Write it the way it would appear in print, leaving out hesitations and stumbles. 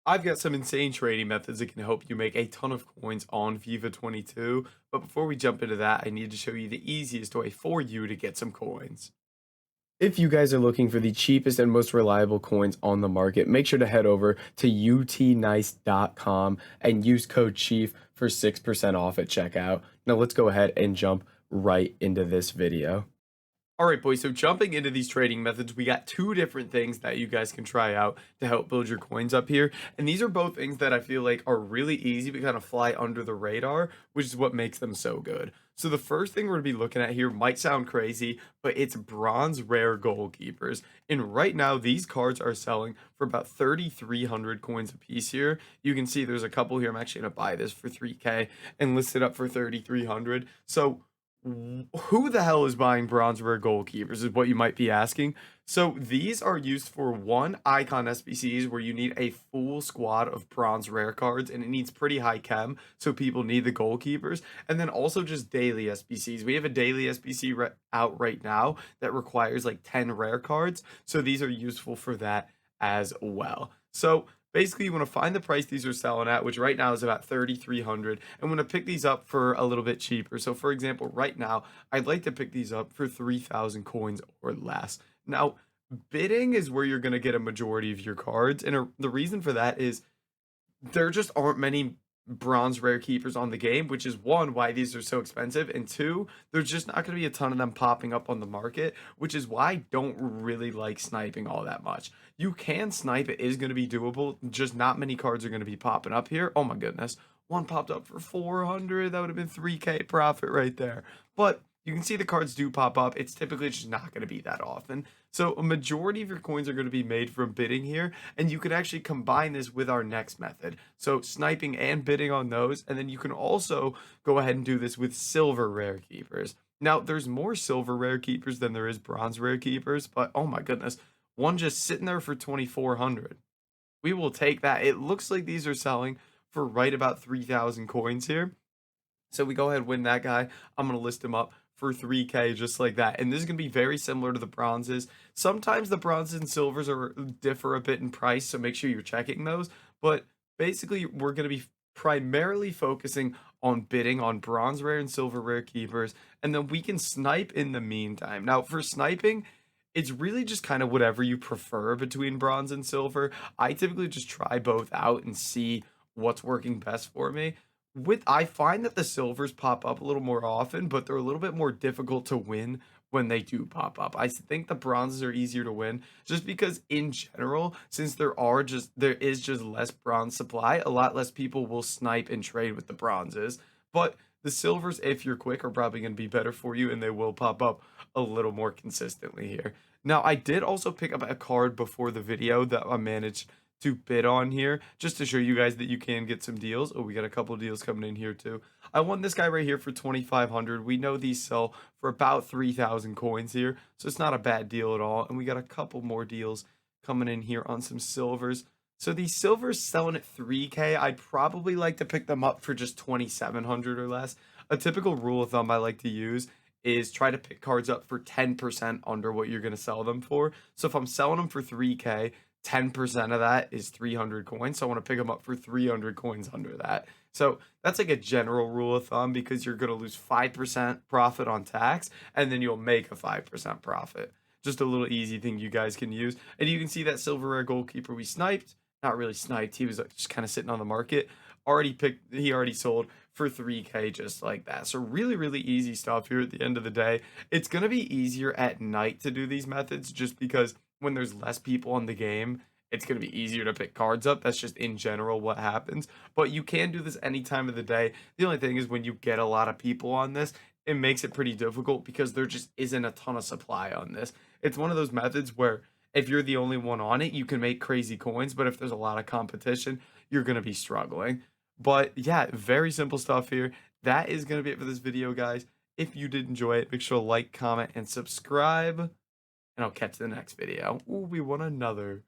I've got some insane trading methods that can help you make a ton of coins on FIFA 22, but before we jump into that, I need to show you the easiest way for you to get some coins. If you guys are looking for the cheapest and most reliable coins on the market, make sure to head over to utnice.com and use code CHIEF for 6% off at checkout. Now let's go ahead and jump right into this video. All right, boys. So jumping into these trading methods, we got two different things that you guys can try out to help build your coins up here. And these are both things that I feel like are really easy but kind of fly under the radar, which is what makes them so good. So the first thing we're going to be looking at here might sound crazy, but it's bronze rare goalkeepers. And right now, these cards are selling for about 3,300 coins a piece here. You can see there's a couple here. I'm actually going to buy this for 3K and list it up for 3,300. So who the hell is buying bronze rare goalkeepers is what you might be asking. So these are used for one icon SBCs where you need a full squad of bronze rare cards and it needs pretty high chem, so people need the goalkeepers. And then also just daily SBCs. We have a daily SBC out right now that requires like 10 rare cards, so these are useful for that as well. So basically, you want to find the price these are selling at, which right now is about 3,300, and want to pick these up for a little bit cheaper. So, for example, right now, I'd like to pick these up for 3,000 coins or less. Now, bidding is where you're going to get a majority of your cards, and the reason for that is there just aren't many bronze rare keepers on the game, which is one, why these are so expensive, and two, there's just not going to be a ton of them popping up on the market, which is why I don't really like sniping all that much. You can snipe, it is going to be doable, just not many cards are going to be popping up here. Oh my goodness, one popped up for 400, that would have been 3K profit right there. But you can see the cards do pop up. It's typically just not going to be that often. So a majority of your coins are going to be made from bidding here, and you can actually combine this with our next method. So sniping and bidding on those, and then you can also go ahead and do this with silver rare keepers. Now, there's more silver rare keepers than there is bronze rare keepers, but oh my goodness, one just sitting there for 2,400. We will take that. It looks like these are selling for right about 3,000 coins here. So we go ahead and win that guy. I'm going to list him up for 3K just like that. And this is going to be very similar to the bronzes. Sometimes the bronzes and silvers differ a bit in price, so make sure you're checking those. But basically, we're going to be primarily focusing on bidding on bronze rare and silver rare keepers, and then we can snipe in the meantime. Now, for sniping, it's really just kind of whatever you prefer between bronze and silver. I typically just try both out and see what's working best for me. I find that the silvers pop up a little more often, but they're a little bit more difficult to win when they do pop up. I think the bronzes are easier to win just because in general, since there is just less bronze supply, a lot less people will snipe and trade with the bronzes. But the silvers, if you're quick, are probably going to be better for you and they will pop up a little more consistently here. Now, I did also pick up a card before the video that I managed to bid on here just to show you guys that you can get some deals. Oh, we got a couple deals coming in here too. I won this guy right here for 2,500. We know these sell for about 3,000 coins here, so it's not a bad deal at all. And we got a couple more deals coming in here on some silvers. So these silvers selling at 3K, I'd probably like to pick them up for just 2,700 or less. A typical rule of thumb I like to use is try to pick cards up for 10% under what you're going to sell them for. So if I'm selling them for 3K, 10% of that is 300 coins. So I want to pick them up for 300 coins under that. So that's like a general rule of thumb because you're going to lose 5% profit on tax and then you'll make a 5% profit. Just a little easy thing you guys can use. And you can see that silver rare goalkeeper we sniped. Not really sniped. He was just kind of sitting on the market. He already sold for 3K just like that. So really, really easy stuff here at the end of the day. It's going to be easier at night to do these methods just because when there's less people in the game, it's going to be easier to pick cards up. That's just in general what happens. But you can do this any time of the day. The only thing is when you get a lot of people on this, it makes it pretty difficult because there just isn't a ton of supply on this. It's one of those methods where if you're the only one on it, you can make crazy coins. But if there's a lot of competition, you're going to be struggling. But yeah, very simple stuff here. That is going to be it for this video, guys. If you did enjoy it, make sure to like, comment, and subscribe. And I'll catch you in the next video. Ooh, we won another.